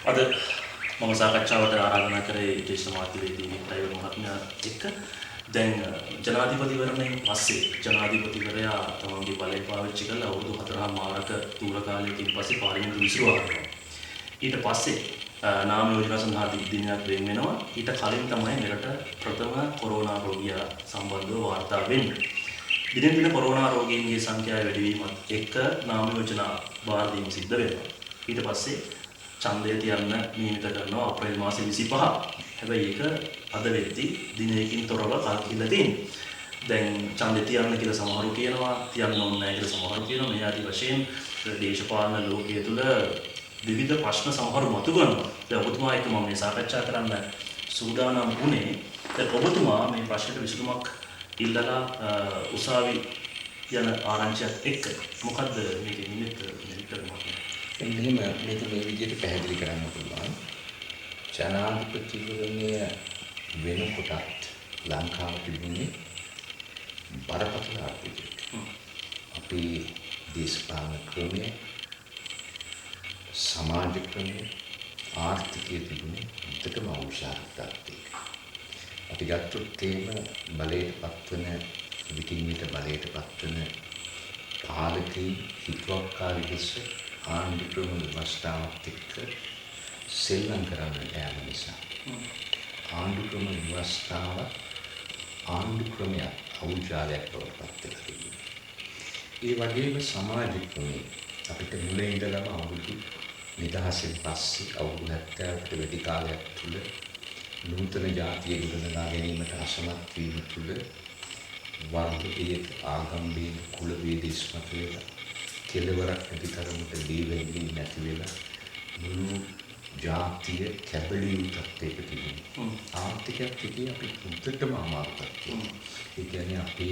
අද මම සාකච්ඡාවට ආරාධනා කරේ ජ්‍යෙෂ්ඨ මාධ්‍යවේදී ප්‍රයෝග මහත්මයා එක්ක දැන් ජනාධිපතිවරණයෙන් පස්සේ ජනාධිපතිවරයා තමන්ගේ බලය පාවිච්චි කරලා අවුරුදු 4මාරක දූර කාලයකින් පස්සේ පාර්ලිමේන්තුව විසිරුවා කරනවා. ඊට පස්සේ නාම යෝජනා සඳහා දිනයක් වෙන් වෙනවා. ඊට කලින් තමයි මෙරට ප්‍රථම කොරෝනා රෝගියා සම්බන්ධව වාර්තා වෙන්නේ. දිනෙන් දින කොරෝනා රෝගීන්ගේ සංඛ්‍යාව වැඩි වීමත් එක්ක නාම යෝජනා බාර දීම සිද්ධ වෙනවා. ඊට පස්සේ ඡන්දය තියන්න නියමිත කරනවා අප්‍රේල් මාසේ 25. හැබැයි ඒක අද වෙද්දී දිනයකින් තොරව කල්කිලා තියෙනවා. දැන් ඡන්දය තියන්න කියලා සමහරු කියනවා, තියන්න ඕනේ නැහැ කියලා සමහරු කියනවා. මේ ආදි වශයෙන් දේශපාලන ලෝකයේ තුල විවිධ ප්‍රශ්න සමහරු මතුවෙනවා. දැන් ඔබතුමා එක්ක මම මේ සාකච්ඡා කරන්න සූදානම් වුණේ. දැන් ඔබතුමා මේ ප්‍රශ්නෙට විසඳුමක් ඉල්ලලා උසාවි යන ආරංචියත් එක්ක මොකද්ද මේකේ නිමිත්ත කරනවා? එන්නේම මේක මේ විදිහට පැහැදිලි කරන්න පුළුවන්. ජනාධිපතිවරණය වෙනකොටත් ලංකාව තිබුණේ බරපතල ආර්ථිකයක්. අපේ දේශපාලන ක්‍රමය, සමාජ ක්‍රමය, ආර්ථිකය තිබුණේ උඩටම අවශ්‍යතාවයක්. අපි ගත්තොත් එහෙම බලයට පත්වන විකින් විට බලයට පත්වන පාලකයන් හිතුවක්කාරී ලෙස ආණ්ඩු ක්‍රම ව්‍යවස්ථාවත් එක්ක සෙල්ලම් කරන්න යෑම නිසා ආණ්ඩු ක්‍රම ව්‍යවස්ථාව ආණ්ඩු ක්‍රමයක් අවුජාලයක් බවට පත් වෙලා තිබුණා. ඒ වගේම සමාජ ක්‍රමයේ අපිට මුලින් ඉඳලම අවුරුදු නිදහසෙන් පස්සේ අවුරුදු 70කට වැඩි කාලයක් තුල නූතන ජාතිය ගොඩනගා ගැනීමට අසමත් වීම තුළ වර්ග භේද, ආගම් භේද, කුල භේද ඉස්මතු වෙලා කෙලවරක් නැති තරමට දීවැඩි නැති වෙලා මුළු ජාතිය කැබලි තත්ත්වයක තිබුණා. ආර්ථිකයක් පිටින් අපි උඩටම අමාරුයි. ඒ කියන්නේ අපි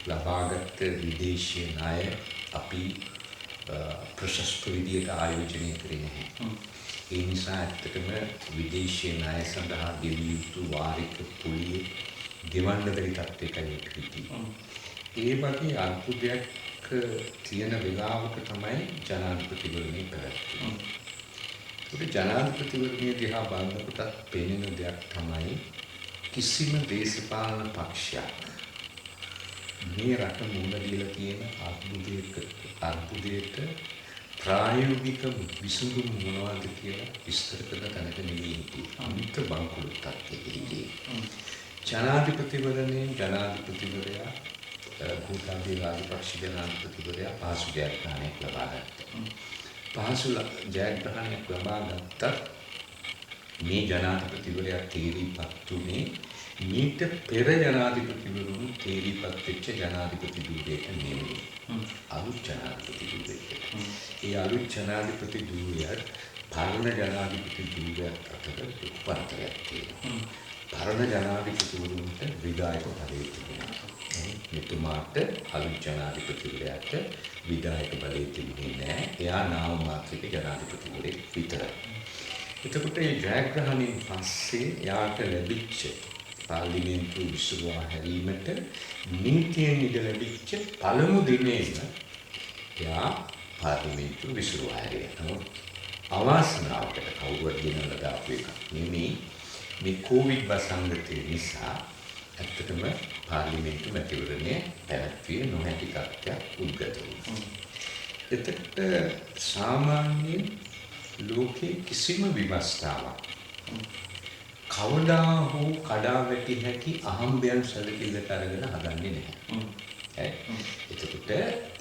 ලබාගත් විදේශීය ණය අපි ප්‍රශස්ත විදියට ආයෝජනය කරේ නැහැ. ඒ නිසා ඇත්තටම විදේශීය ණය සඳහා ගෙවිය යුතු වාරික පොලිය ගෙවන්න බැරි තත්ත්වයකයි හිටියේ. ඒ වගේ අර්බුදයක් තියෙන වෙලාවක තමයි ජනාධිපතිවරණය පැවැත්වෙන්නේ. ඒක ජනාධිපතිවරණය දිහා බලනකොට පේන දෙයක් තමයි කිසිම දේශපාලන පක්ෂයක් මේ රට මුණ දීලා තියෙන අර්බුදයට ප්‍රායෝගික විසඳුම් මොනවද කියලා විස්තර කරන තැනක නෙවෙයි හිටියේ. අනිත් බංකුළු තත්ත්වයකදී. ජනාධිපතිවරණයෙන් ජනාධිපතිවරයා ගෝඨාභය රාජපක්ෂ ජනාධිපතිවරයා පහසු ජයග්‍රහණයක් ලබා ගත්තා. පහසු ජයග්‍රහණයක් ලබා ගත්තා මේ ජනාධිපතිවරයා තීරීපත් උනේ මීට පෙර ජනාධිපතිවරුන් තීරීපත් වෙච්ච ජනාධිපති ධූරයට නෙමෙයි. අලුත් ජනාධිපති ධූරයට. ඒ අලුත් ජනාධිපති ධූරයත් පරණ ජනාධිපති ධූරයත් අතර උපතරයක් තියෙනවා. පරණ ජනාධිපතිවරුන්ට විධායක බලය තිබුණා. මෙතුමාට අලුත් ජනාධිපතිවරයාට විධායක බලය තිබුණේ නැහැ. එයා නාම මාත්‍රික ජනාධිපතිවරයෙක් විතරයි. එතකොට මේ ජයග්‍රහණයෙන් පස්සේ යාට ලැබිච්ච පාර්ලිමේන්තුව විසිරුවා හැරීමට නීතියෙන් ඉඩ ලැබිච්ච පළමු දිනේම එයා පාර්ලිමේන්තුව විසිරුවා හැරියා. අවාසනාවකට කවුරුත් ගෙනල්ලා දාපු එකක් නෙමෙයි. මේ කොවිඩ් වසංගතය නිසා ඇත්තටම පාර්ලිමේන්තු මැතිවරණය පැවැත්විය නොහැකි තත්ත්වයක් උද්ගත වුණා. එතකොට සාමාන්‍යයෙන් ලෝකයේ කිසිම ව්‍යවස්ථාවක් කවදා හෝ කඩා වැටි හැකි අහම්බයන් සැලකිල්ලට අරගෙන හදන්නේ නැහැ. එතකොට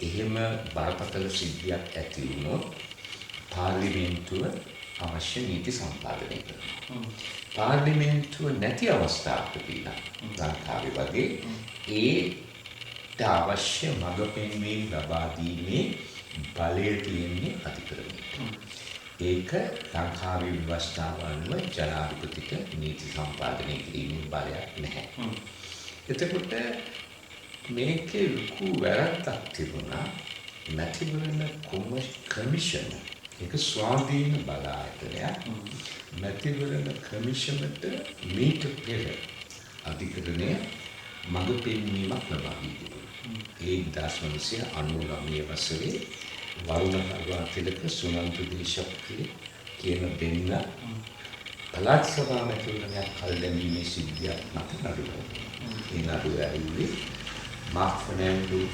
එහෙම බරපතල සිද්ධියක් ඇති වුණොත් පාර්ලිමේන්තුව අවශ්‍ය නීති සම්පාදනය කරනවා. පාර්ලිමේන්තුව නැති අවස්ථාවකදී ලංකාවේ වගේ ඒට අවශ්‍ය මඟ පෙන්වීම ලබා දීමේ බලය තියෙන්නේ අධිකරණයට. ඒක ලංකාවේ ව්‍යවස්ථාව අනුව ජනාධිපතිට නීති සම්පාදනය කිරීමේ බලයක් නැහැ. එතකොට මේකේ ලොකු වැරද්දක් තිබුණා. මැතිවරණ කමිෂන් ඒක ස්වාධීන බල ආයතනයක්. මැතිවරණ කමිෂනට මීට පෙර අධිකරණය මඟ පෙන්වීමක් ලබා දුන්නා. 1999 වසරේ වරුණ කරුණාතිලක සුනන්ද දේශප්‍රිය කියන දෙන්න පළාත් සභාව මැතිවරණයක් කල් දැමීමේ සිද්ධියක් මත නඩුව. ඒ නඩුව ඇවිල්ලි මාක් ෆර්නෑන්ඩෝ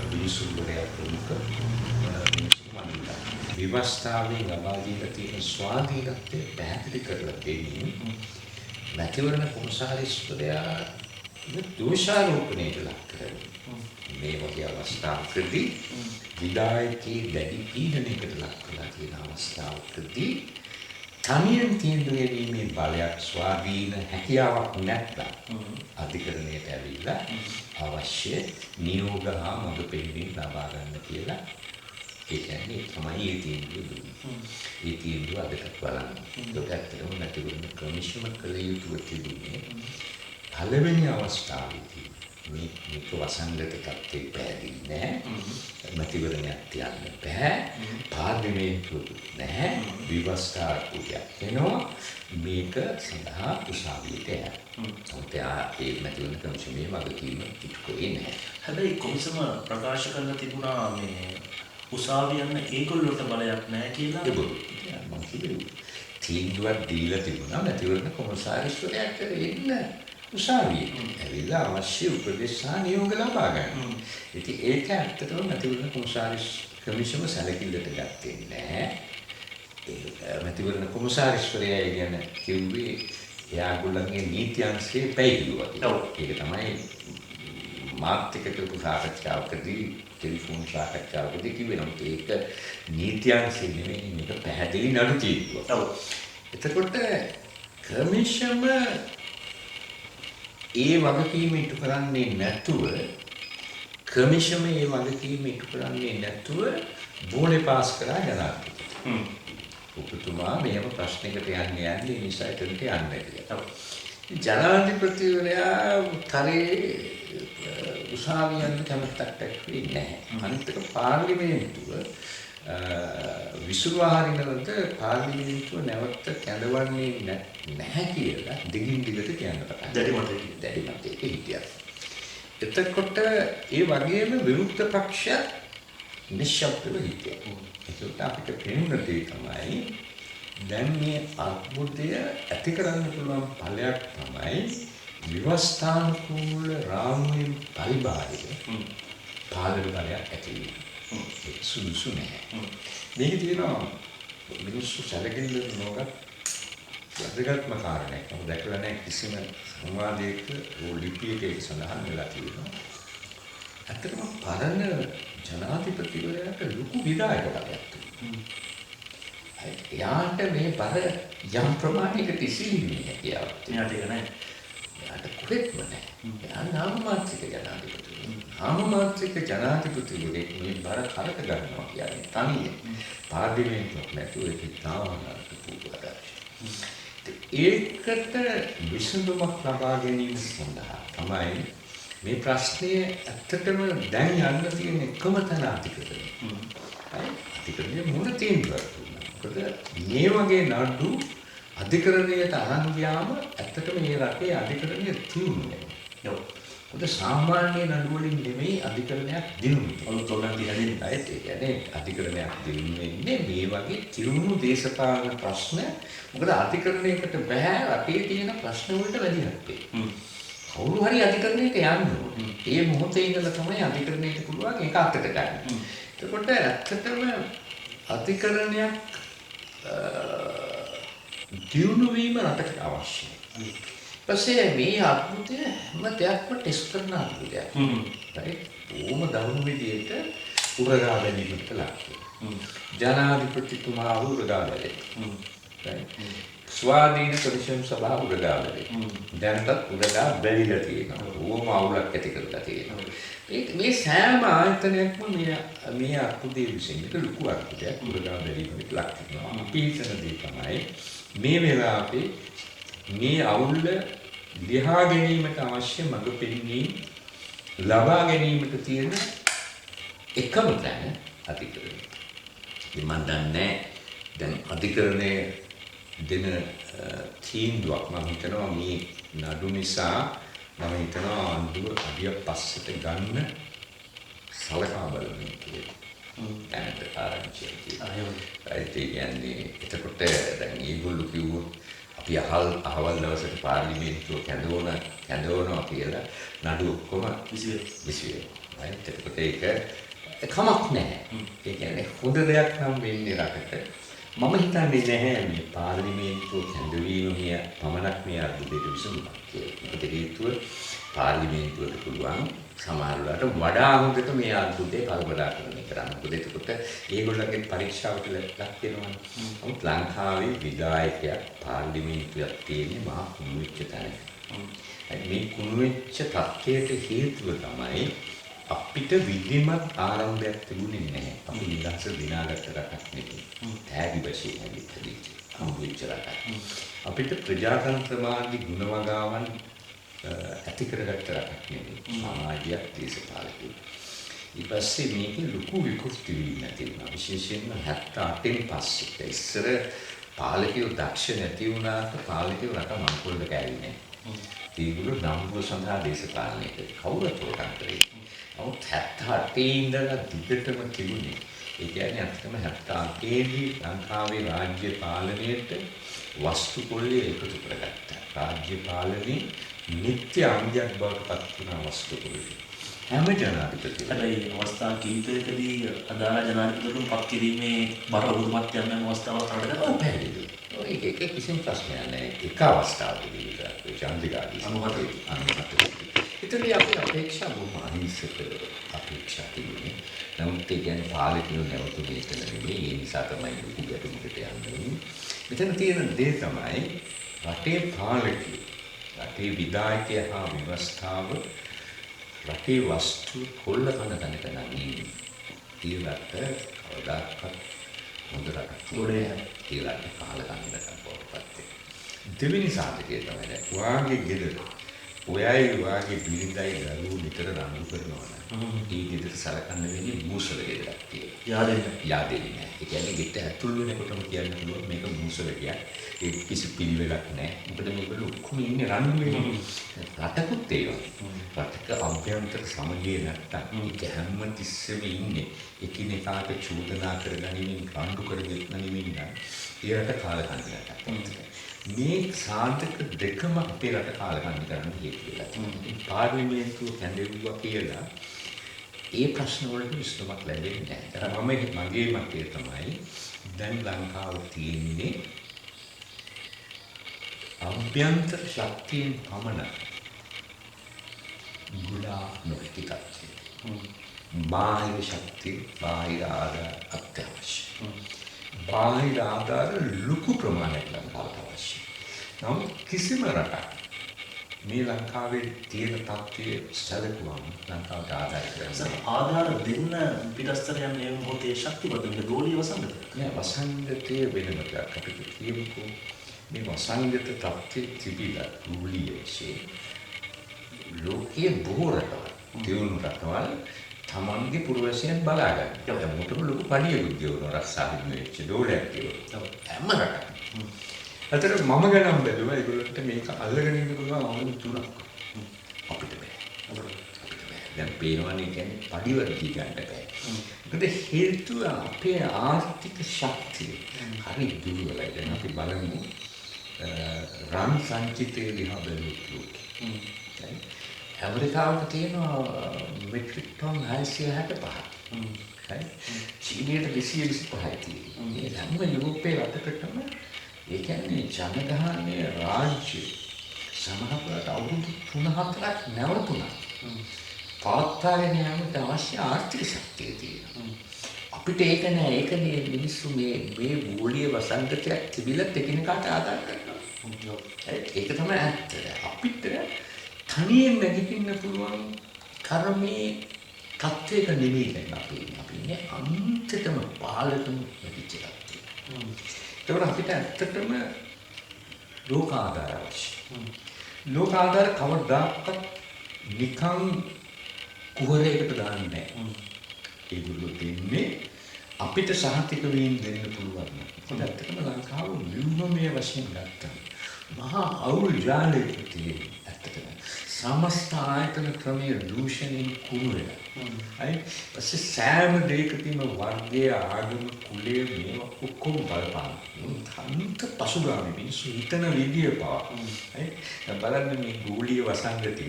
විනිසුරුවරයා ප්‍රමුඛ විනිසුරුවන්ලා. විවස්ථාවෙන් ලබා දීලා තියෙන ස්වාධීනත්වය පැහැදිලි කරලා දෙමින් මැතිවරණ කොමසාරිස්වරයා දෝෂාරෝපණයට ලක් කරනවා. මේ වගේ අවස්ථාවකදී විධායකී දැඩි පීඩනයකට ලක් කරලා තියෙන අවස්ථාවකදී තනියෙන් තීන්දුව ගැනීමේ බලයක් ස්වාධීන හැකියාවක් නැත්නම් අධිකරණයට ඇවිල්ලා අවශ්‍ය නියෝග හා මඟ පෙන්වීම ලබා ගන්න කියලා ඒ කියන්නේ තමයි ඒ තීන්දුව දුන්නේ. ඒ තීන්දුව අදටත් බලන්න. ඒක ඇත්තටම මැතිවරණ කමිෂම කළ යුතුව තිබුණේ පළවෙනි අවස්ථාවේදී මේක වසංගත තත්ත්වයේ පැහැදිලි නැහැ. මැතිවරණයක් තියන්න බෑ. පාර්ලිමේන්තුව නැහැ. විවස්ථාවක් වෙනවා. මේක සඳහා උසාවියට යනවා. ඒ මැතිවරණ කමිෂමේ වගකීම ඉටුකේ නැහැ. හැබැයි කොමිසම ප්‍රකාශ කරලා තිබුණා මේ උසාවිය යන ඒගොල්ලොන්ට බලයක් නැහැ කියලා. මම කිව්වේ තීන්දුවක් දීලා තිබුණා මැතිවරණ කොමසාරිස්වරයාට එන්න උසාවියේ. ඇවිල්ලා අවශ්‍ය උපදෙස් සහ නියෝග ලබා ගන්න. ඉතින් ඒක ඇත්තටම මැතිවරණ කොමසාරිස් කමිෂම සැලකිල්ලට ගත්තේ නැහැ. ඒ මැතිවරණ කොමසාරිස්වරයා කියන කිව්වේ එයාගොල්ලන්ගේ නීති අංශයේ පැහැදිලිවා. ඒක තමයි මාත් එක්ක කරපු සාකච්ඡාවකදී ටෙලිෆෝන් සාකච්ඡාවකදී කිව්වේ නම් ඒක නීති අංශය නෙවෙයි මේක පැහැදිලි නඩු තීන්දුවක්. එතකොට කමිෂම ඒ වගකීම ඉටු කරන්නේ නැතුව බෝලේ පාස් කරා ජනාධිපති. ඔබතුමා මෙහෙම ප්‍රශ්නයකට යන්නේ නිසා එතනට යන්න කියලා. ජනාධිපතිවරයා තරේ උසාවියන් කැමැත්තක් දක්වන්නේ නැහැ. අනිත් එක පාර්ලිමේන්තුව විසුරුවාහරිනවද පාර්ලිමේන්තුව නැවත කැඳවන්නේ නැහැ කියලා දිගින් දිගට කියන්න පටන් දැඩි මතයක හිටියා. එතකොට ඒ වගේම විරුද්ධ පක්ෂ නිශ්ශබ්දව හිටියා. ඒකට අපිට පේන දේ තමයි දැන් මේ අර්බුදය ඇති කරන්න පුළුවන් ඵලයක් තමයි විවස්ථානුකූල රාමුවෙන් පරිබාහිර පාලන බලයක් ඇති වීම. ඒක සුදුසු නැහැ. මේක තියෙනවා මිනිස්සු සැලකිල්ල නොගත් වැදගත්ම කාරණයක්. මම දැකලා නැහැ කිසිම සංවාදයක ලිපියක ඒක සඳහන් වෙලා තියෙනවා. ඇත්තටම පරණ ජනාධිපතිවරයාට ලොකු විධායක බලයක් තිබුණා. එයාට මේ බර යම් ප්‍රමාණයකට ඉසිලීමේ හැකියාවක් තියෙනවා. එයාට කොහෙත්ම නැහැ. එයා නාමමාත්‍රික ජනාධිපති. නාමමාත්‍රික ජනාධිපතිවරයෙක් මේ බර කරක ගන්නවා කියන්නේ තනියෙන්. පාර්ලිමේන්තුවක් නැතුව ඒක තාමත් පුදුමයි. ඒකට විසඳුමක් ලබා ගැනීම සඳහා තමයි මේ ප්‍රශ්නය ඇත්තටම දැන් යන්න තියෙන එකම තැන අධිකරණය. අධිකරණය මොන තීන්දුවක් දුන්නා. මොකද මේ වගේ නඩු අධිකරණයට අරන් ගියාම ඇත්තටම මේ රටේ අධිකරණය තියුණු වෙනවා. මොකද සාමාන්‍ය නඩු වලින් නෙමෙයි අධිකරණයක් දිනුනේ. ඔලුතොලන් දිහානේ. ඒ කියන්නේ අධිකරණයක් දිනුනේ මේ වගේ තියුණු දේශපාලන ප්‍රශ්න. මොකද අධිකරණයකට බෑ රටේ තියෙන ප්‍රශ්න වලට වැඩි හත්පේ. කවුරු හරි අධිකරණයට යන්න ඕනේ. ඒ මොහොතේ ඉඳලා තමයි අධිකරණයට පුළුවන් ඒක අතට ගන්න. එතකොට ඇත්තටම අධිකරණයක් දියුණු වීම රටට අවශ්‍යයි. ඊපස්සේ මේ අద్භූතය හැම දෙයක්ම ටෙස්ට් කරන අద్භූතයක්. right? ඕම දවුණු විදියට උරගා බැලීමකට ලක් ජනාධිපතිතුමා උරගා බැලේ. right? ස්වාධීන කොමිෂන් සභාව උරගා බැලේ. දැනටත් උරගා බැලිලා තියෙනවා. ඕම අවුලක් ඇති කරලා තියෙනවා. මේ සෑම ආයතනයක්ම මේ අත්දේ විසින් එක ලොකු අත්දයක් උරගා බැලීමකට ලක් වෙනවා. අපි හිතන දේ තමයි මේ වෙලාවේ මේ අවුල ලියා ගැනීමට අවශ්‍ය මඟ පෙන්වීම ලබා ගැනීමට තියෙන එකම තැන අධිකරණය. මම දන්නේ දැන් අධිකරණයේ දෙන තීන්දුවක් මම හිතනවා මේ නඩු නිසා මම හිතනවා අඳුර අඩිය පස්සට ගන්න සලකා බලන්න කියලා. දැනට ආරංචියක් තියෙනවා. ආයෙ ඒ කියන්නේ එතකොට දැන් ඒගොල්ලෝ කිව්වොත් අපි අහවල් දවසට පාර්ලිමේන්තුව කැඳවනවා කියලා නඩු ඔක්කොම විසි වෙනවා. එතකොට ඒක කමක් නැහැ. ඒ කියන්නේ හොඳ දෙයක් නම් වෙන්නේ රටට. මම හිතන්නේ නැහැ මේ පාර්ලිමේන්තුව කැඳවීම පමණක් මේ අර්බුදයට විසඳුමක් කියලා. ඒකට හේතුව පාර්ලිමේන්තුවට පුළුවන් සමහරවිට වඩා හොඳට මේ අර්බුදේ කල්පනාකරණය කරන්න. මොකද එතකොට ඒගොල්ලන්ගේ පරීක්ෂාවට ලක් වෙනවා. නමුත් ලංකාවේ විධායකයක් පාර්ලිමේන්තුවක් තියෙන්නේ මහා කුණු වෙච්ච තැනක. මේ කුණු වෙච්ච තත්ත්වයට හේතුව තමයි අපිට විධිමත් ආරම්භයක් තිබුණේ නැහැ. අපි නිදහස දිනාගත්ත රටක් නෙවෙයි. තෑගි වශයෙන් හම්බෙච්ච රටක්. අපිට ප්‍රජාතන්ත්‍රවාදී ගුණවගාවන් ඇති කරගත්ත රටක් නෙවෙයි. සමාජයක් දේශපාලකයෝ. ඊට පස්සේ මේකේ ලොකු විකෘති වීමක් තියෙනවා. විශේෂයෙන්ම 78න් පස්සේ ඉස්සර පාලකයෝ දක්ෂ නැති වුණාට පාලකයෝ රට මංකොල්ල කෑවේ නැහැ. ඒගොල්ලෝ නම්බුව සඳහා දේශපාලනය කරේ. කවුරුත් උරටන් කරේ. නමුත් 78 ඉඳලා දිගටම තිබුණේ. ඒ කියන්නේ අත්‍යවශ්‍යම 78 දී ලංකාවේ රාජ්‍ය පාලනයට වස්තු කොල්ලේ එකතු කරගත්තා. රාජ්‍ය පාලනයේ නිත්‍ය අංගයක් බවට පත් වුණා වස්තු කොල්ලේ. හැම ජනාධිපතිවම හැබැයි අවස්ථා කීපයකදී අදාළ ජනාධිපතිතුමන් පත් කිරීමේ බර උරුමත් යන අවස්ථාවක් රටකට පැහැදිලි. ඒක කිසිම ප්‍රශ්නයක් නැහැ. එක අවස්ථාවකදී චන්ද්‍රිකාදී අනුමත. ඒතරේ අපි අපේක්ෂා බොහොම අහිංසක අපේක්ෂා තිබුණේ. නමුත් ඒ කියන්නේ පාලකයෝ නැවතුනේ එතන නෙමෙයි. ඒ නිසා තමයි ලොකු ගැටුමකට යන්නේ. මෙතන තියෙන දේ තමයි රටේ පාලකයෝ, රටේ විධායකයා හා ව්‍යවස්ථාව රටේ වස්තු කොල්ල කන තැනක නැගී ඊළඟට කවදාකවත් හොඳ රටක් ගොඩේ ඊළඟට කාල ගන්නට පොරපත්. දෙවෙනි සාධකය තමයි දැන් වාගේ ගෙදර ඔයයි වාගේ බිරිඳයි දරුවෝ නිතර රණ්ඩු කරනවා නම් ඒ ගෙදර සලකන්න වෙන්නේ මූසල ගෙදරක් කියලා. yaadෙන්නේ නැහැ. ඒ කියන්නේ ගෙට ඇතුල් වෙනකොටම කියන්න පුළුවන් මේක මූසල ගියක්. ඒ කිසි පිළිවෙලක් නැහැ. මොකද මේගොල්ලෝ ඔක්කොම ඉන්නේ රණ්ඩු වෙන්නේ. රටකුත් ඒ වගේ. රටක අභ්‍යන්තර සමගිය නැත්තම් ඒක හැම තිස්සෙම ඉන්නේ එකිනෙකාට චෝදනා කරගනිමින් රණ්ඩු කරගනිමින් නම් ඒකට කාලකන්නියක්. මේ සාධක දෙකම අපේ රට කාලකන්ණි කරන්න හේතු වෙලා තියෙනවා. පාර්ලිමේන්තුව කැඳෙව්වා කියලා ඒ ප්‍රශ්න වලට විසඳුමක් ලැබෙන්නේ නැහැ. මගේ මතය තමයි දැන් ලංකාව තියෙන්නේ අභ්‍යන්තර ශක්තියෙන් පමණ ගුණා නොහැකි තත්ත්වය. බාහිර ශක්තිය, බාහිර ආධාර අත්‍යවශ්‍යයි. බාහිර ආධාර ලොකු ප්‍රමාණයක් ලංකාවට අවශ්‍යයි. නමුත් කිසිම රටක් මේ ලංකාවේ තියෙන තත්ත්වයේ සැලකුවම ලංකාවට ආධාර කරන්නේ ආධාර දෙන්න පිටස්තර යන්නේ මොහොතේ ශක්තිවත් වෙන ගෝලීය වසංගත. නෑ වසංගතයේ වෙනම එකක් අපිට කියමුකෝ මේ වසංගත තත්ත්වයේ තිබිලා ගෝලීයසේ ලෝකයේ බොහෝ රටවල් දියුණු රටවල් තමන්ගේ පුරවැසියන් බලා ගන්න. දැන් මොකටද ලොකු පඩියකුත් ගෙවනවා රස්සාවෙන් වෙච්ච ඩෝලයක් ගෙවනවා. හැම රටකම. අතට මම ගණන් බැලුවා ඒගොල්ලන්ට මේක අල්ලගෙන ඉන්න පුළුවන් අවුරුදු 3ක්. අපිට බෑ. දැන් පේනවනේ කියන්නේ පඩිවර්ගී ගන්න බෑ. මොකද හේතුව අපේ ආර්ථික ශක්තිය හරි දුර්වලයි. දැන් අපි බලමු රන් සංචිතයේ දිහා බැලුවොත් ඇමරිකාවට තියෙනවා මෙට්‍රික් ටන් 665. හරි. චීනයට 225යි තියෙන්නේ. මේ හැම යුරෝපයේ රටකටම ඒ කියන්නේ ජනගහනය රාජ්‍ය සමහරවිට අවුරුදු 3-4ක් නැවතුණා. පවත්වාගෙන යාමට අවශ්‍ය ආර්ථික ශක්තිය තියෙනවා. අපිට ඒක නෑ. ඒකනේ මිනිස්සු මේ මූලික වසංගතයක් තිබිලත් එකිනෙකාට ආදාර කරනවා. ඒක තමයි ඇත්ත. අපිට තනියෙන් නැගිටින්න පුළුවන් කර්මයේ තත්ත්වයක නෙවෙයි දැන් අපි ඉන්නේ අන්තිම පාලකම වෙච්ච තත්ත්වයක. ඒකට අපිට ඇත්තටම ලෝක ආධාර අවශ්‍යයි. ලෝක ආධාර කවදාවත් නිකන් කුහරයකට දාන්නේ නැහැ. ඒගොල්ලෝ දෙන්නේ අපිට සහතික වීම දෙන්න පුළුවන්. මොකද ඇත්තටම ලංකාව ව්‍යුහමය වශයෙන් ගත්තා. මහා අවුල් ජාලයක තියෙන ඇත්තටම සමස්ත ආයතන ක්‍රමයේ දූෂණයෙන් කුණු වෙලා. හරි? ඊපස්සේ සෑම දෙයකදීම වර්ගය, ආගම, කුලය මේවා ඔක්කොම බලපාන. අන්ත පසුගාමී මිනිස්සු හිතන විදිය පවා. හරි? දැන් බලන්න මේ ගෝලීය වසංගතය.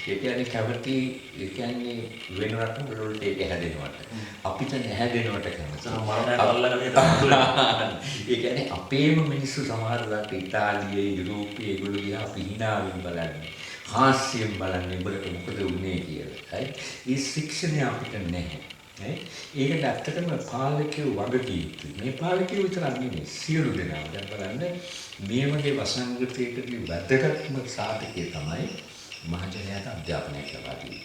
ඒ කියන්නේ කැමති, ඒ කියන්නේ වෙන රටවල් වලට ඒක හැදෙනවට. අපිට නැහැදෙනවට කැමති. ඒ කියන්නේ අපේම මිනිස්සු සමහර රට ඉතාලියේ, යුරෝපයේ ඒගොල්ලෝ ගියා අපි hinaවෙන් බලන්නේ. හාස්‍යයෙන් බලන්නේ උඹලට මොකද වුනේ කියලා. හරි? මේ ශික්ෂණය අපිට නැහැ. හරි? ඒකට ඇත්තටම පාලකයෝ වගකී යුතුයි. මේ පාලකයෝ විතරක් නෙමෙයි සියලු දෙනා. දැන් බලන්න මේ වගේ වසංගතයකදී වැදගත්ම සාධකය තමයි මහජනයාට අධ්‍යාපනයක් ලබා දීම.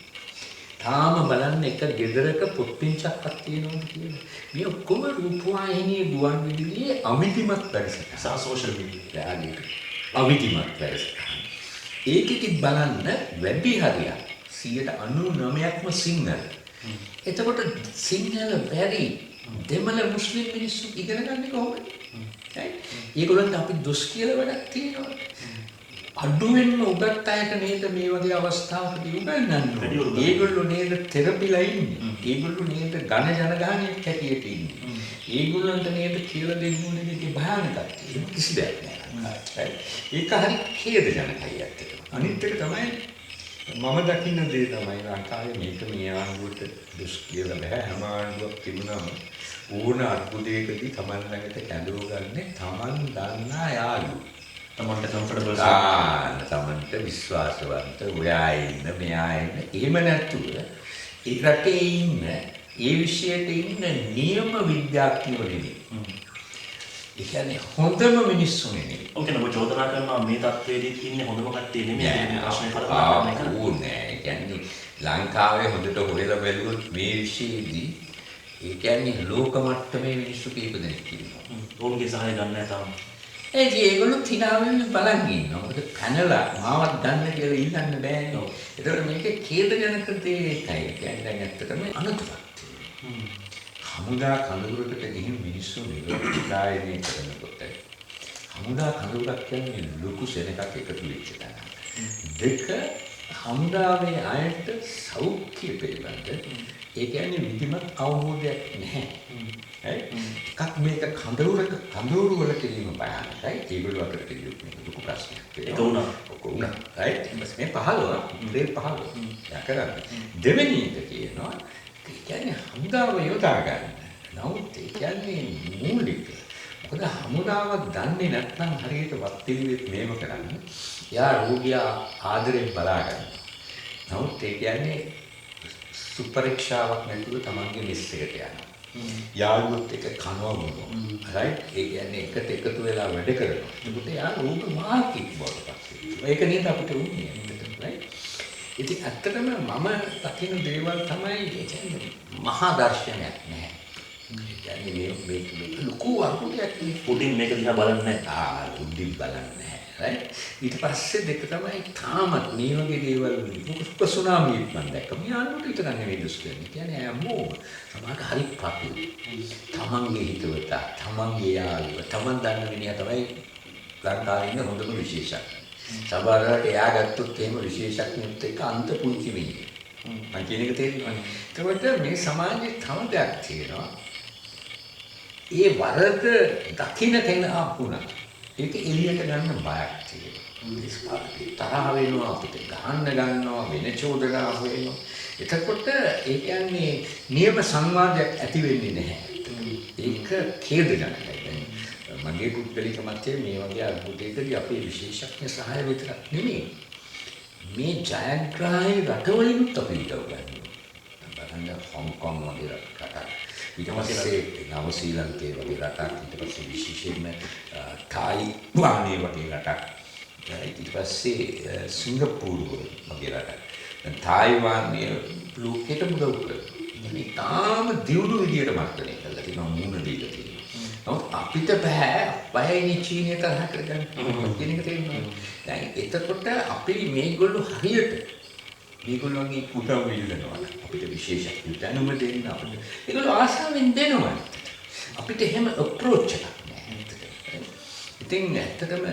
තාම බලන්න එක ගෙදරක පොත්පින්චක්වත් තියෙනවද කියලා. මේ ඔක්කොම රූපවාහිනියේ ගුවන් විදුලියේ අමිතිමත් වැඩසටහන්. Social media. අමිතිමත් වැඩසටහන්. ඒකෙදි බලන්න වැඩි හරියක් 99%ක්ම සිංහල. එතකොට සිංහල බැරි දෙමළ මුස්ලිම් මිනිස්සු ඉගෙන ගන්න කොහොමද? ඒගොල්ලන්ට අපි දොස් කියලා වැඩක් තියෙනවා. අඩුවෙන්ම උගත් අයට නේද මේ වගේ අවස්ථාවකදී උගන්වන්නේ. ඒගොල්ලෝ නේද තෙරපිලා ඉන්නේ. ඒගොල්ලෝ නේද ඝන ජනගහනයක් හැටියට ඉන්නේ. ඒගොල්ලන්ට නේද කියලා දෙන්න ඕනේ මේකේ භයානකත්වය. ඒක කිසි දෙයක් නෑ. ඒක හරි ඛේදජනකයි ඇත්තටම. අනිත් එක තමයි මම දකින්න දේ තමයි ලංකාවේ මේක මේ ආණ්ඩුවට දුස් කියලා බෑ. හැම ආණ්ඩුවක් තිබුණාම ඕන අර්බුදයකදී Taman ළඟට කැඳව ගන්න Taman දන්නා යාළුවෝ. තමන්ට කම්ෆර්ටබල් තමන්ට විශ්වාසවන්ත ඔයා ඉන්න මෙයා ඉන්න එහෙම නැතුව ඒ රටේ ඉන්න ඒ විෂයට ඉන්න නියම විද්‍යාඥයෝ නෙමෙයි. ඒ කියන්නේ හොඳම මිනිස්සු නෙමෙයි. ඕකේ නෝ චෝදනා කරනවා මේ තත්ත්වයේදී ඉන්නේ හොඳම කට්ටිය නෙමෙයි. ප්‍රශ්නේ කරලා ඕනේ. ඒ කියන්නේ ලංකාවේ හොඳට හොයලා බැලුවොත් මේ විෂයේදී ඒ කියන්නේ ලෝක මට්ටමේ මිනිස්සු කීප දෙනෙක් ඉන්නවා. ඕන්ගේ සහාය ගන්න නැහැ තාම. ඒගොල්ලෝ තිනාවෙන් බලන් ඉන්නවා. මොකද පැනලා මාවත් ගන්න කියලා ඉල්ලන්න බෑනේ. ඒතකොට මේකේ ඛේදජනක දේ ඒකයි. කියන්නේ දැන් ඇත්තටම අනුතුරක්. හමුදා කඳවුරකට ගිහින් මිනිස්සු නිරෝධායනය කරනකොට හමුදා කඳවුරක් කියන්නේ ලොකු සෙනඟක් එකතු වෙච්ච තැන. දෙක හමුදාවේ අයට සෞඛ්‍ය පිළිබඳ ඒ කියන්නේ විධිමත් අවබෝධයක් නැහැ. එකක් මේක කඳවුරු වල කිරීම භයානකයි. ඒගොල්ලෝ අතර තියෙන ලොකු ප්‍රශ්නයක්. ඒක උනා. උනා. රයිට්. මේ 15 යකරන්නේ. දෙවෙනි එක කියනවා ඒ කියන්නේ හමුදාව යොදා ගන්න. නමුත් ඒ කියන්නේ මූලික. මොකද හමුදාව දන්නේ නැත්නම් හරියට වත් පිළිවෙත් මේව කරන්න. යා රෝගියා ආදරෙන් බලා ගන්න. නමුත් ඒ කියන්නේ සුපරීක්ෂාවක් නැතුව තමන්ගේ ලිස් එකට යනවා. යාළුවොත් එක කනවා වුණා. රයිට්? ඒ කියන්නේ එකට එකතු වෙලා වැඩ කරනවා. ඒකට යා රෝග මාර්ගික බවට පත් වෙනවා. ඒක නේද අපිට උන්නේ. රයිට්? ඉතින් ඇත්තටම මම දකින දේවල් තමයි ඒ කියන්නේ මහා දර්ශනයක් නැහැ. ඒ කියන්නේ මේක ලොකු අරුණයක් උඩින් මේක දිහා බලන්නේ නැහැ. උඩින් බලන්නේ නැහැ. රයිට්? ඊට පස්සේ දෙක තමයි තාමත් මේ වගේ දේවල් මොකද සුනාමියක් මම දැක්ක. මේ ආන්නට විතර නෙවෙයි දුස් කියන්නේ. කියන්නේ හැමෝම සමහරට හරි පටු. තමන්ගේ හිතවතා, තමන්ගේ යාළුවා, තමන් දන්න මිනිහා තමයි ලංකාවේ ඉන්න හොඳම විශේෂඥ. සමහරවිට එයා ගත්තොත් එහෙම විශේෂඥයෙක් එක්ක අන්ත පුංචි වෙන්නේ. මම කියන එක තේරෙනවනේ. ඒකට මේ සමාජයේ තව දෙයක් තියෙනවා. ඒ වරද දකින්න කෙනා වුණා. ඒක එළියට ගන්න බයක් තියෙනවා. තරහ වෙනවා අපිට ගන්නවා වෙන චෝදනා වෙනවා. එතකොට ඒ කියන්නේ නියම සංවාදයක් ඇති වෙන්නේ නැහැ. ඒක ඛේදජනකයි. මගේ පුද්ගලික මතය මේ වගේ අద్භූතයකදී අපේ විශේෂඥ සහාය විතරක් නෙමෙයි. මේ ජයග්‍රාහී රටවලිනුත් අපි උදව් ගන්නවා. බලන්න හොංකොං වගේ රටක්. ඊට පස්සේ නව ශ්‍රී වගේ රටක්. ඊට පස්සේ විශේෂයෙන්ම තායිවානයේ වගේ රටක්. ඊට පස්සේ සිංගප්පූරු වගේ රටක්. තායිවානයේ ලෝකෙට උදව් කරනවා. මේ තාම දියුණු විදියට මර්ධනය කරලා තියෙනවා මූණ දීලා තියෙනවා. නමුත් අපිට බෑ චීනය තරහ කරගන්න කියන එක තේරෙනවා. දැන් එතකොට අපි මේගොල්ලෝ හරියට මේගොල්ලෝගේ උදව් ඉල්ලනවා. අපිට විශේෂ දැනුම දෙන්න අපිට ඒගොල්ලෝ ආසාවෙන් දෙනවා. අපිට එහෙම අප්‍රෝච් එකක් නැහැ. ඉතින් ඇත්තටම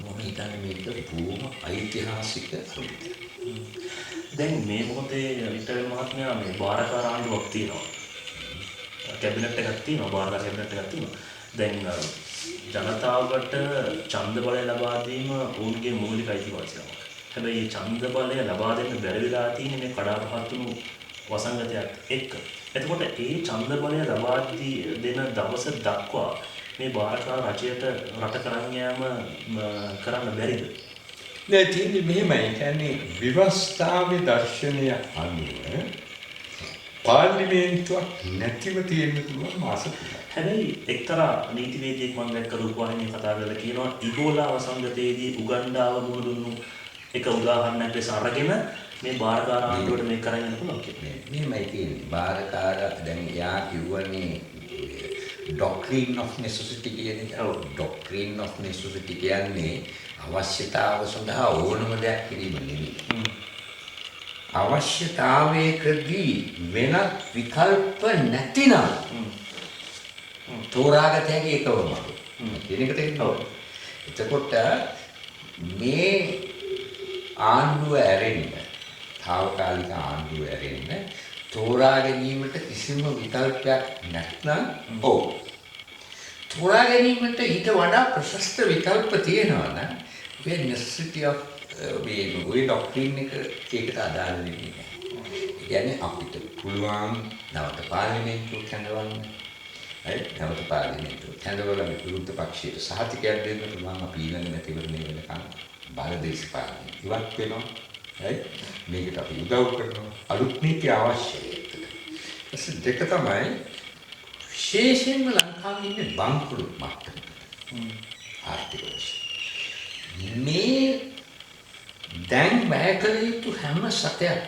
මම හිතන්නේ මේක බොහොම ඓතිහාසික අරුතක්. දැන් මේ මොහොතේ වික්ටර් මහත්මයා මේ බාරකාර ආණ්ඩුවක් තියෙනවා. කැබිනට් එකක් තියෙනවා, බාරකාර කැබිනට් එකක් තියෙනවා. දැන් ජනතාවට ඡන්ද බලය ලබා දීම ඔවුන්ගේ මූලික අයිතිවාසිකමක්. හැබැයි මේ ඡන්ද බලය ලබා දෙන්න බැරි වෙලා තියෙන්නේ මේ කඩාපහත් වුණු වසංගතයත් එක්ක. එතකොට ඒ ඡන්ද බලය ලබා දෙන දවස දක්වා මේ බාරකාර රජයට රට කරන් යාම කරන්න බැරිද? නෑ තියෙන්නේ මෙහෙමයි. කියන්නේ විවස්ථාවේ දර්ශනය අනුව පාර්ලිමේන්තුවක් නැතිව තියෙන්න පුළුවන් මාස 3ක්. හැබැයි එක්තරා නීතිවේදියෙක් මම දැක්ක රූපවාහිනියේ කතා කරලා කියනවා ඉබෝලා වසංගතයේදී උගන්ඩාව මුහුණ දුන්නු එක උදාහරණයක් ලෙස අරගෙන මේ බාරකාර ආණ්ඩුවට මේක කරගෙන යන්න පුළුවන් කියන්නේ. මෙහෙමයි තියෙන්නේ. බාරකාර දැන් යා කිව්වනේ doctrine of necessity කියන එක. doctrine of necessity කියන්නේ අවශ්‍යතාව සඳහා ඕනම දෙයක් කිරීම නෙවෙයි. අවශ්‍යතාවයකදී වෙනත් විකල්ප නැතිනම් තෝරාගත හැකි එකවම කියන එක තේරෙනවද? එතකොට මේ ආණ්ඩුව ඇරෙන්න, තාවකාලික ආණ්ඩුව ඇරෙන්න තෝරා ගැනීමට කිසිම විකල්පයක් නැත්නම් තෝරා ගැනීමට ඊට වඩා ප්‍රශස්ත විකල්ප තියෙනවා නම් මේ necessity of මේ doctrine එක ඒකට අදාළ වෙන්නේ නැහැ. ඒ කියන්නේ අපිට පුළුවන් නැවත පාර්ලිමේන්තුව කැඳවන්න. නැවත පාර්ලිමේන්තුව කැඳවලා විරුද්ධ පක්ෂයට සහතිකයක් දෙන්න පුළුවන්. අපි ඊළඟ නැතිවරණය වෙනකන් බාලදේශපාලනය ඉවත් වෙනවා. මේකට අපි උදව් කරනවා. අලුත් නීති අවශ්‍යයි. ඊට දෙක තමයි විශේෂයෙන්ම ලංකාවේ ඉන්නේ බංකුළු මට්ටම. ආර්ථික වශයෙන්. මේ දැන් වැය කළ යුතු හැම සතයක්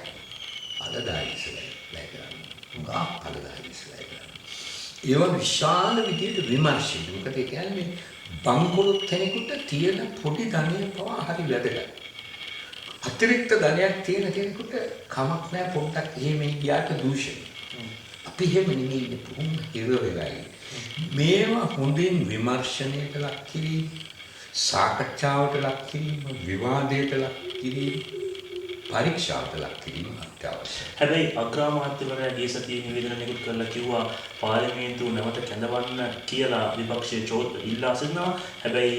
අලදායිසලයි වැය කරන්නේ. ගාක් අලදායිසලයි කරන්නේ. ඒවා විශාල විදියට විමර්ශනය. මොකද ඒ කියන්නේ බංකුළු කෙනෙකුට තියෙන පොඩි ධනිය පවා හරි වැදගත්. අතිරික්ත ධනයක් තියෙන කෙනෙකුට කමක් නැහැ පොඩ්ඩක් එහෙම ගියාට දූෂණය. අපි එහෙම නෙමෙයි පුහුණු හිර වෙලා මේවා හොඳින් විමර්ශනයට ලක් කිරීම, සාකච්ඡාවට ලක් කිරීම, විවාදයට ලක් කිරීම, පරීක්ෂාවට ලක් කිරීම අත්‍යවශ්‍යයි. හැබැයි අග්‍රාමාත්‍යවරයා ගිය සතියේ නිවේදන නිකුත් කරලා කිව්වා පාර්ලිමේන්තුව නැවත කැඳවන්න කියලා විපක්ෂයේ ඉල්ලා සිටිනවා. හැබැයි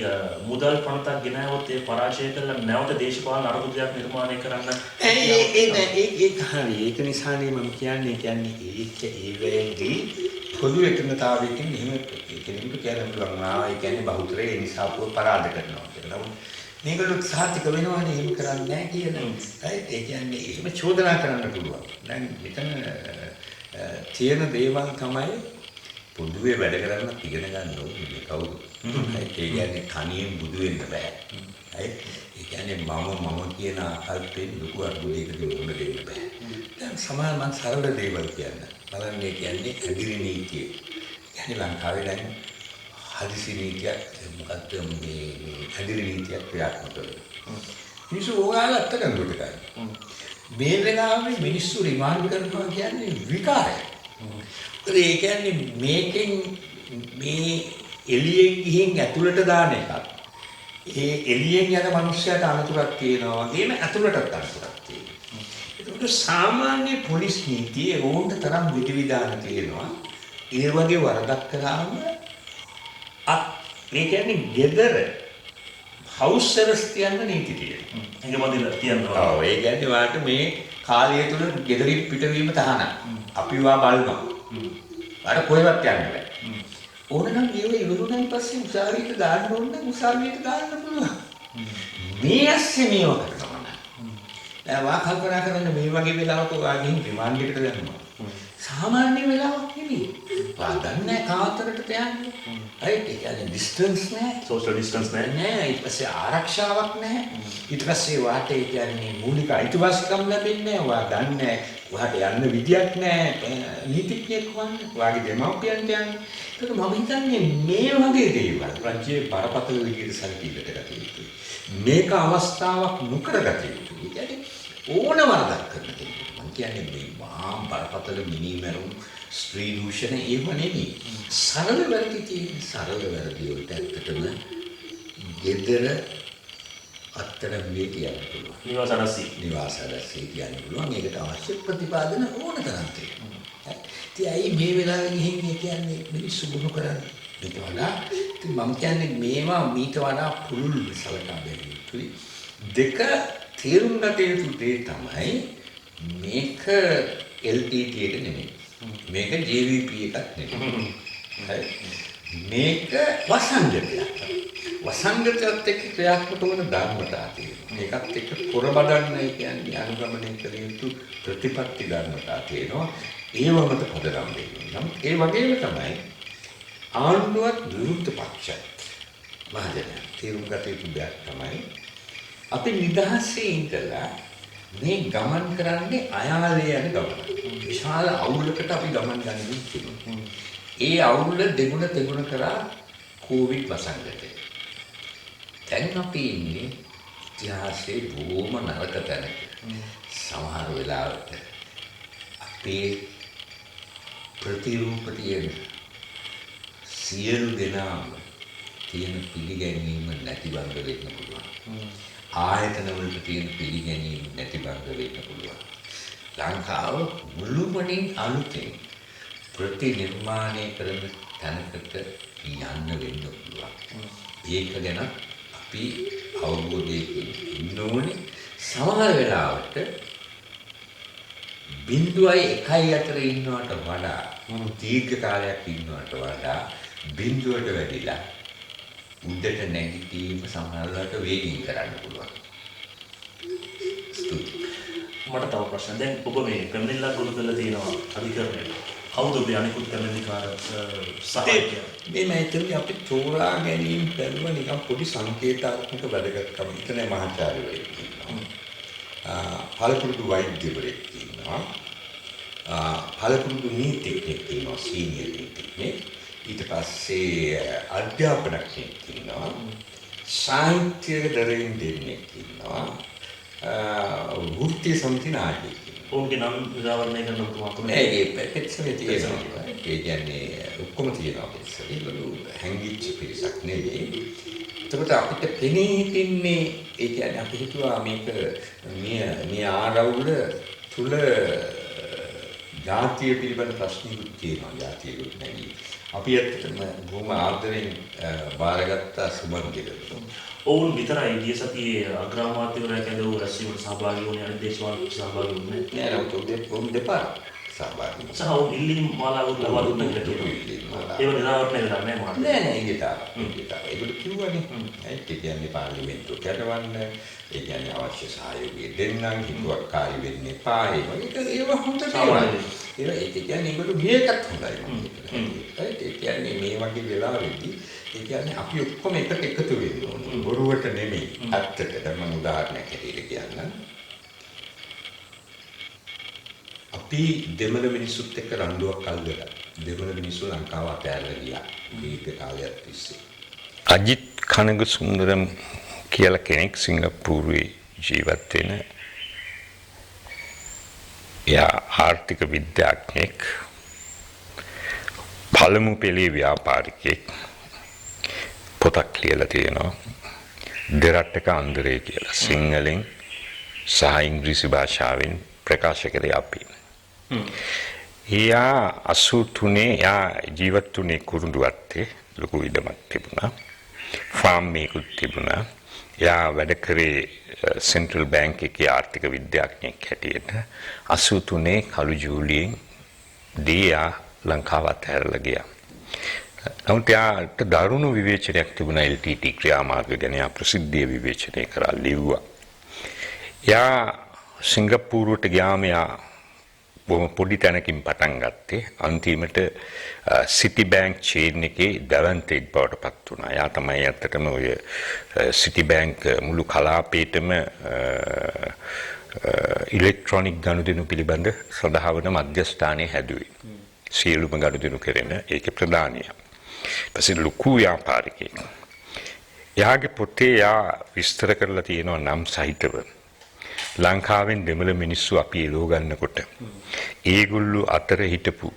මුදල් පනතක් ගෙනාවොත් ඒ පරාජය කළා නැවත දේශපාලන අරුබුදයක් නිර්මාණය කරන්න. ඒක හරි. ඒක නිසානේ මම කියන්නේ ඒක ඒ වෙලෙදී පොදු එකනතාවයකින් එහෙම කෙනෙකුට කියන්න පුළුවන්. ඒ කියන්නේ බහුතරේ ඒ නිසා පරාද කරනවා කියලා. මේකට සාර්ථක වෙනවනේ එහෙම කරන්නේ නැහැ කියලා. ඒ කියන්නේ එහෙම චෝදනා කරන්න පුළුවන්. දැන් මෙතන තියෙන දේවල් තමයි පොදුවේ වැඩ කරන්න ඉගෙන ගන්න ඕනේ කවුද? ඒ කියන්නේ කණියෙන් බුදු වෙන්න බෑ. ඒ කියන්නේ මම කියන ආකල්පයෙන් ලොකු අර්බුදයකදී මුහුණ දෙන්න බෑ. දැන් සමහර මම සරල දේවල් කියන්න. බලන්න කියන්නේ ඇදිරි නීතිය. يعني ලංකාවේ දැන් හදිසි නීතියක් මොකක්ද මේ ඇදිරි නීතියක් ක්‍රියාත්මක වෙනවා. මිනිස්සු ඕගාලා අත්දැකීමකට ගන්න. මේ වෙලාවේ මිනිස්සු රිමාන්ඩ් කරනවා කියන්නේ විකාරයක්. ඒ කියන්නේ මේකෙන් මේ එළියෙන් ගිහින් ඇතුළට දාන එකක්. ඒ එළියෙන් යන මිනිස්සයාට අනතුරක් තියෙනවා වගේම ඇතුළටත් අනතුරක් තියෙනවා. ඒකට සාමාන්‍ය පොලිස් නීතියේ ඕනට තරම් විධිවිධාන තියෙනවා. ඒ වගේ වරදක් කළාම මේ කියන්නේ ගෙදර හවුස් අරෙස්ට් යන නීති තියෙනවා. ඒක මදිල තියනවා. ඔව් ඒ කියන්නේ වාට මේ කාලය තුල ගෙදරින් පිටවීම තහනම්. අපි වා බලනවා. අර කොහෙවත් යන්න බෑ. ඕනනම් ඒව ඉවරුණාන් පස්සේ උසාවියට දාන්න ඕන නම් උසාවියට දාන්න පුළුවන්. මේ ඇස්සේ මේව කරනවා නම්. දැන් වා කල්පනා කරන්න මේ වගේ වෙලාවක වාගෙන් රිමාන්ඩ් එකට යනවා. සාමාන්‍ය වෙලාවක් නෙමෙයි. වා දන්නේ කාතරට යන්නේ. ඒ කියන්නේ ඩිස්ටන්ස් නැහැ. සෝෂල් ඩිස්ටන්ස් නැහැ. ඊට පස්සේ ආරක්ෂාවක් නැහැ. ඊට පස්සේ වාට ඒ කියන්නේ මූලික අයිතිවාසිකම් ලැබෙන්නේ නැහැ. වා දන්නේ වාට යන්න විදියක් නැහැ. නීතිඥයෙක් වන්න. වාගේ දෙමව්පියන්ට යන්නේ. ඒක මම හිතන්නේ මේ වගේ දේවල් රජයේ බරපතල විදිහට සැලකීමට ගත යුතුයි. මේක අවස්ථාවක් නොකරගත යුතුයි. ඒ කියන්නේ ඕන වරදක් කරන කෙනෙකුට මම කියන්නේ මේ මහා බරපතල මිනිමරුන් ස්ත්‍රී දූෂණ ඒව නෙමෙයි. සරල වැරදි තියෙන සරල වැරදි වලට ඇත්තටම ගෙදර අත්තර විවේ කියන්න පුළුවන්. නිවාස අරසි. නිවාස අරසි කියන්න පුළුවන්. ඒකට අවශ්‍ය ප්‍රතිපාදන ඕන තරම් තියෙනවා. ඉතින් ඇයි මේ වෙලාවේ ගිහින් කියන්නේ මිනිස්සු බොහෝ කරන්නේ? ඊට වඩා ඉතින් මම කියන්නේ මේවා මීට වඩා පුළුල් සලකා බැලීම යුතුයි. දෙක තේරුම් ගත යුතු දේ තමයි මේක LTT එක නෙමෙයි. මේක JVP එකක් නෙමෙයි. හරි. මේක වසංගතයක්. වසංගතයත් එක්ක ක්‍රියාත්මක වන ධර්මතා තියෙනවා. ඒකත් එක්ක පොරබදන්න කියන්නේ අනුගමනය කළ යුතු ප්‍රතිපත්ති ධර්මතා තියෙනවා. ඒව මත පදනම් වෙනවා. ඒ වගේම තමයි ආණ්ඩුවත් විරුද්ධ පක්ෂයත් මහජනයා තීරුම් ගත යුතු දෙයක් තමයි අපි නිදහසේ ඉඳලා මේ ගමන් කරන්නේ අයාලේ යන ගමන. විශාල අවුලකට අපි ගමන් ගනිමින් තිබුණා. ඒ අවුල දෙගුණ තෙගුණ කරා කොවිඩ් වසංගතය. දැන් අපි ඉන්නේ ඉතිහාසයේ බොහොම නරක තැනක. සමහර වෙලාවට අපේ ප්‍රතිරූපතිය සියලු දෙනාම තියෙන පිළිගැනීම නැති බංග වෙන්න පුළුවන්. ආයතන වලට තියෙන පිළිගැනීම නැති බංග වෙන්න පුළුවන්. ලංකාව මුළුමනින් අලුතෙන් ප්‍රතිනිර්මාණය කරන තැනකට යන්න වෙන්න පුළුවන්. ඒක ගැන අපි අවබෝධයකින් ඉන්න ඕනේ. සමහර වෙලාවට 0.1 අතර ඉන්නවට වඩා දීර්ඝ කාලයක් ඉන්නවට වඩා 0ට වැඩිලා උඩට නැගිටීම සමහරවිට වේගින් කරන්න පුළුවන්. මට තව ප්‍රශ්න. දැන් ඔබ මේ පැමිණිල්ලක් ගොනු කරලා තියෙනවා අධිකරණයට. කවුද ඔබේ අනිකුත් පැමිණිලිකාර සහායකයා? මේ මෛත්‍රී අපි තෝරා ගැනීම බැලුව නිකන් පොඩි සංකේතාත්මක වැදගත්කම. ඉතනේ මහාචාර්යවරයෙක් ඉන්නවා. පළපුරුදු වෛද්‍යවරයෙක් ඉන්නවා. පළපුරුදු නීතිඥයෙක් ඉන්නවා, සීනියර් නීතිඥයෙක්. ඊට පස්සේ අධ්‍යාපනඥයෙක් ඉන්නවා. සාහිත්‍ය දරමින් දෙන්නෙක් ඉන්නවා. වෘත්ති සමිති නායකයෙක්. ඔවුන්ගේ නම් නිරාවරණය කරන උතුමා කොහොමද? ඒ පෙත්සමේ තියෙනවා. ඒ කියන්නේ ඔක්කොම තියෙනවා පෙත්සමේ. ඒගොල්ලෝ හැංගිච්ච පිරිසක් නෙවෙයි. එතකොට අපිට පෙනී හිටින්නේ ඒ කියන්නේ අපි හිතුවා මේක මේ ආරවුල තුල ජාතිය පිළිබඳ ප්‍රශ්නකුත් තියෙනවා. ජාතිය ගොඩනැගී. අපි ඇත්තටම බොහොම ආදරෙන් බාරගත්ත සුබන්දිකට. ඔවුන් විතරයි ගිය සතියේ අග්‍රාමාත්‍යවරයා කැඳවූ රැස්වීමට සහභාගී වුණේ අනිත් දේශපාලන සහභාගී වුණේ නෑ. නමුත් දෙපාර සහභාගී වුණා. සහ ඔවුන් ඉල්ලීම් මාලාවක් ලබා දුන්නා කියලා කියනවා. ඒව නිරාවරණය වෙලා නැහැ මාත්. නෑ ඒකට ඒකට කිව්වනේ. ඒ කියන්නේ පාර්ලිමේන්තුව කැටවන්න, ඒ කියන්නේ අවශ්‍ය සහයෝගය දෙන්නම්, හිතුවක්කාරී වෙන්න එපා. ඒව හොඳට සාමාන්‍යයි. ඒක කියන්නේ ඒකට මේකත් හොඳයි මම හිතනවා. ඒ කියන්නේ මේ වගේ වෙලාවෙදී ඒ කියන්නේ අපි ඔක්කොම එකට එකතු වෙන්න ඕනේ. බොරුවට නෙමෙයි. ඇත්තට මම උදාහරණයක් හැටියට කියන්නම්. අපි දෙමළ මිනිස්සුත් එක්ක රණ්ඩුවක් අල්ලලා දෙමළ මිනිස්සු ලංකාව අතහැරලා ගියා දීර්ඝ කාලයක් තිස්සේ. අජිත් කනගසුන්දරම් කියලා කෙනෙක් සිංගප්පූරුවේ ජීවත් වෙන එයා ආර්ථික විද්‍යාඥයෙක්, පළමු පෙළේ ව්‍යාපාරිකයෙක්. පොතක් ලියලා තියෙනවා දෙරටක අන්දරේ කියලා. සිංහලෙන් සහ ඉංග්‍රීසි භාෂාවෙන් ප්‍රකාශ කරේ අපි. එයා 83 එයා ජීවත් වුණේ කුරුඳුවත්තේ. ලොකු ඉඩමක් තිබුණා. ෆාම් මේකුත් තිබුණා. එයා වැඩ කරේ සෙන්ට්‍රල් බැංක් එකේ ආර්ථික විද්‍යාඥයෙක් හැටියට. 83 කළු ජූලියෙන් දී ලංකාව අතහැරලා ගියා. නමුත් එයාට දරුණු විවේචනයක් තිබුණා LTT ක්‍රියාමාර්ග ගැන. එයා ප්‍රසිද්ධිය විවේචනය කරා, ලිව්වා. එයා සිංගප්පූරුවට ගියාම එයා බොහොම පොඩි තැනකින් පටන් ගත්තේ. අන්තිමට සිටි බැංක් චේන් එකේ දැවන්තෙක් බවට පත් වුණා. එයා තමයි ඇත්තටම ඔය සිටි බැංක් මුළු කලාපේටම ඉලෙක්ට්‍රොනික ගනුදෙනු පිළිබඳ සඳහවන මධ්‍යස්ථානය හැදුවේ. සියලුම ගනුදෙනු කෙරෙන ඒකේ ප්‍රධානියා. පස්සේ ලොකු ව්‍යාපාරිකයෙක්. එයාගේ පොතේ එයා විස්තර කරලා තියෙනවා නම් සහිතව ලංකාවෙන් දෙමළ මිනිස්සු අපි එලෝ ගන්නකොට ඒගොල්ලෝ අතර හිටපු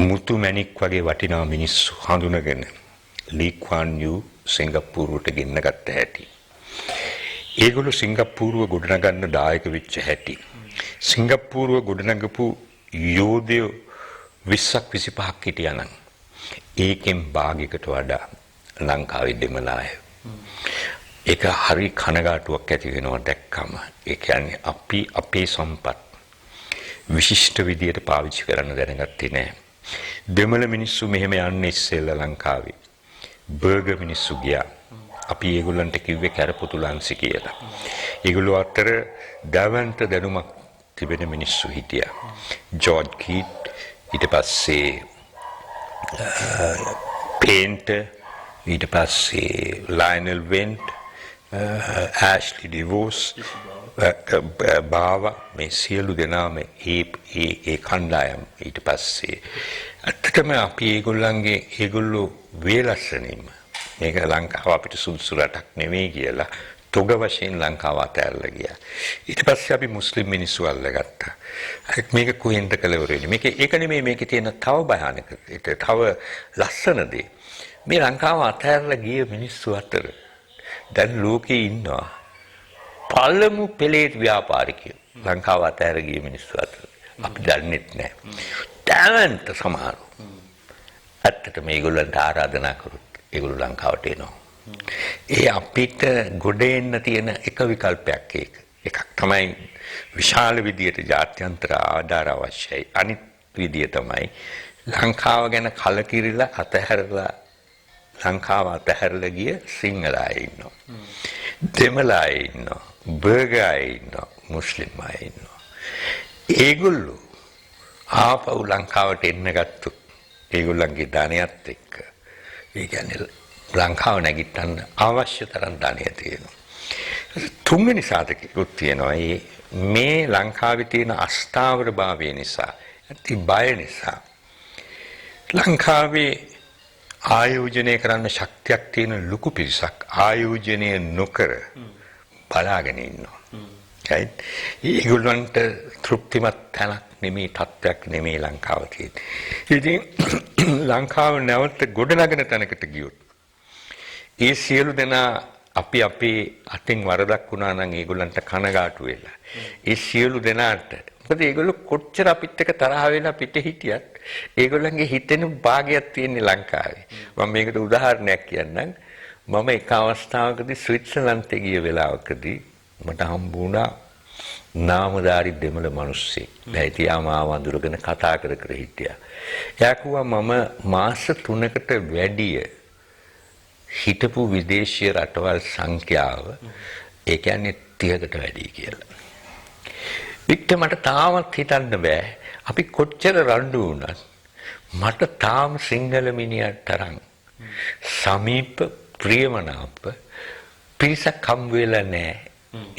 මුතු මැණික් වගේ වටිනා මිනිස්සු හඳුනගෙන ලී ක්වාන් යූ සිංගප්පූරුවට ගෙන්න ගත්ත හැටි. ඒගොල්ලෝ සිංගප්පූරුව ගොඩනගන්න දායක වෙච්ච හැටි. සිංගප්පූරුව ගොඩනගපු යෝධයෝ 20ක් 25ක් හිටියා නම් ඒකෙන් භාගයකට වඩා ලංකාවේ දෙමළ අය. ඒක හරි කනගාටුවක් ඇති වෙනවා දැක්කම. ඒ කියන්නේ අපි අපේ සම්පත් විශිෂ්ට විදියට පාවිච්චි කරන්න දැනගත්තේ නැහැ. දෙමළ මිනිස්සු මෙහෙම යන්නේ ඉස්සෙල්ලා ලංකාවේ. බර්ගර් මිනිස්සු ගියා. අපි ඒගොල්ලන්ට කිව්වේ කැරපොතු ලංසි කියලා. ඒගොල්ලෝ අතර දවන්ත දැනුමක් තිබෙන මිනිස්සු හිටියා. ජෝර්ජ් කීට්, ඊට පස්සේ පේන්ටර්, ඊට පස්සේ ලයනල් වෙන්ට්, ඇෂ්ලි ඩිවෝස්, බාවා, මේ සියලු දෙනාම ඒ කණ්ඩායම්. ඊට පස්සේ ඇත්තටම අපි ඒගොල්ලෝ වේලස්සනින්ම මේක ලංකාව අපිට සුදුසු රටක් නෙවෙයි කියලා තොග වශයෙන් ලංකාව අතහැරලා ගියා. ඊට පස්සේ අපි මුස්ලිම් මිනිස්සු අල්ලගත්තා. මේක කොහෙන්ද කලවර වෙන්නේ? ඒක නෙමෙයි මේකේ තියෙන තව භයානක, තව ලස්සන දේ. මේ ලංකාව අතහැරලා ගිය මිනිස්සු අතර දැන් ලෝකේ ඉන්නවා පළමු පෙළේ ව්‍යාපාරිකයෝ. ලංකාව අතහැර ගිය මිනිස්සු අතර අපි දන්නෙත් නැහැ. ටැලන්ට් සමහරව. ඇත්තට මේගොල්ලන්ට ආරාධනා කරොත් ඒගොල්ලෝ ලංකාවට එනවා. ඒ අපිට ගොඩ එන්න තියෙන එක විකල්පයක් ඒක. එකක් තමයි විශාල විදියට ජාත්‍යන්තර ආධාර අවශ්‍යයි. අනිත් විදිය තමයි ලංකාව ගැන කලකිරිලා අතහැරලා ලංකාව අතහැරලා ගිය සිංහල අය ඉන්නවා. දෙමළ අය ඉන්නවා. බර්ගර් අය ඉන්නවා. මුස්ලිම් අය ඉන්නවා. ඒගොල්ලෝ ආපහු ලංකාවට එන්න ගත්තොත් ඒගොල්ලන්ගේ ධනයත් එක්ක ඒ කියන්නේ ලංකාව නැගිටන්න අවශ්‍ය තරම් ධනය තියෙනවා. තුන්වෙනි සාධකයකුත් තියෙනවා. මේ ලංකාවේ තියෙන අස්ථාවර භාවය නිසා, ඇති බය නිසා ලංකාවේ ආයෝජනය කරන්න ශක්තියක් තියෙන ලොකු පිරිසක් ආයෝජනය නොකර බලාගෙන ඉන්නවා. right? ඒගොල්ලන්ට තෘප්තිමත් තැනක් නෙමේ, තත්ත්වයක් නෙමේ ලංකාව තියෙන්නේ. ඉතින් ලංකාව නැවත ගොඩනගෙන තැනකට ගියොත් ඒ සියලු දෙනා අපි අපේ අතින් වරදක් වුණා නම් ඒගොල්ලන්ට කනගාටු වෙලා. ඒ සියලු දෙනාට මොකද ඒගොල්ලෝ කොච්චර අපිත් එක්ක තරහ වෙලා පිට හිටියත් ඒගොල්ලන්ගේ හිතෙන භාගයක් තියෙන ලංකාවේ. මම මේකට උදාහරණයක් කියන්නම්. මම එක අවස්ථාවකදී ස්විට්සර්ලන්තේ ගිය වෙලාවකදී මට හම්බ වුණා නාමධාරි දෙමළ මිනිස්සෙක්. දැයිතියාම ආවඳුරගෙන කතා කර හිටියා. එයා කිව්වා මම මාස 3කට වැඩිය හිටපු විදේශීය රටවල් සංඛ්‍යාව ඒ කියන්නේ 30කට වැඩි කියලා. වික්ටර් මට තාමත් හිතන්න බෑ අපි කොච්චර රණ්ඩු වුණත් මට තාම සිංහල මිනිහට තරම් සමීප ප්‍රියමනාප පිරිසක් හම් වෙලා නැහැ.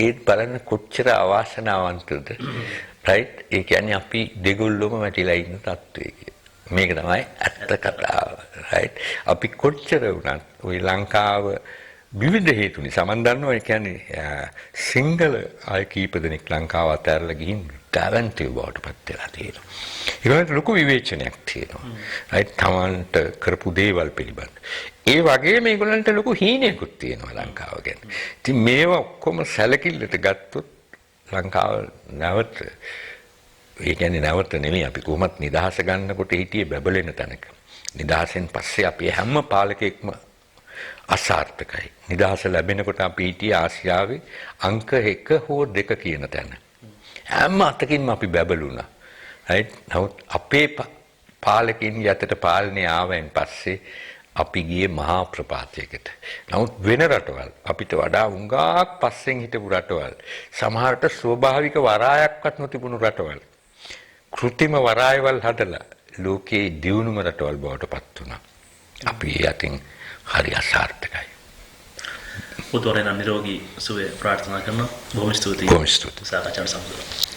ඒත් බලන්න කොච්චර අවාසනාවන්තද. රයිට්? ඒ කියන්නේ අපි දෙගොල්ලොම වැටිලා ඉන්න තත්ත්වයක. මේක තමයි ඇත්ත කතාව. රයිට්? අපි කොච්චර වුණත් ওই ලංකාව විවිධ හේතු නිසා මම දන්නවා ඒ කියන්නේ සිංගල අය කීප දෙනෙක් ලංකාව අතහැරලා ගිහින් ටැලන්ට් බවට පත් වෙලා තියෙනවා. ඒකට ලොකු විවේචනයක් තියෙනවා. රයිට්? තමන්ට කරපු දේවල් පිළිබඳ. ඒ වගේම මේගොල්ලන්ට ලොකු හීනයකුත් තියෙනවා ලංකාව ගැන. ඉතින් මේවා ඔක්කොම සැලකිල්ලට ගත්තොත් ලංකාව නැවත ඒ කියන්නේ නැවත නෙමෙයි අපි කොහොමත් නිදහස ගන්නකොට හිටියේ බබලෙන තැනක. නිදහසෙන් පස්සේ අපි හැම පාලකෙක්ම අසාර්ථකයි. නිදහස ලැබෙනකොට අපි හිටියේ ආසියාවේ අංක 1 හෝ 2 කියන තැන. හැම අතකින්ම අපි බබළුණා. right? නමුත් අපේ පාලකින් යටට පාලනය ආවෙන් පස්සේ අපි ගියේ මහා ප්‍රපාතයකට. නමුත් වෙන රටවල් අපිට වඩා උඟාක් පස්සෙන් හිටපු රටවල් සමහරට ස්වභාවික වරායක්වත් නොතිබුණු රටවල් කෘත්‍රිම වරායවල් හදලා ලෝකයේ දියුණුම රටවල් බවට පත් වුණා. අපි යටින් හරි අසාර්ථකයි. පුතෝරේන නිරෝගී සුවය ප්‍රාර්ථනා කරනවා. බොහොම ස්තුතියි. බොහොම ස්තුතියි. සාකච්ඡාවට සම්බන්ධ